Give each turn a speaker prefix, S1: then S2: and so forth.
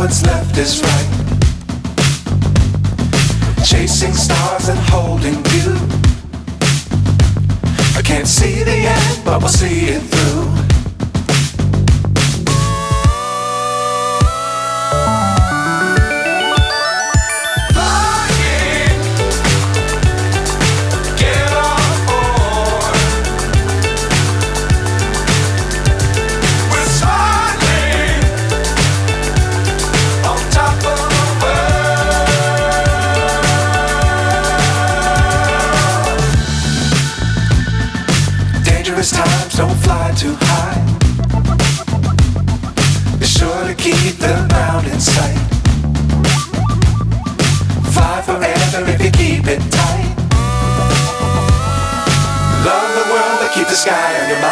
S1: what's left is right. Chasing stars and holding you. I can't see the end, but we'll see it through. Times don't fly too high. Be sure to keep the ground in sight. Fly forever if you keep it tight. Love the world but keep the sky on your mind.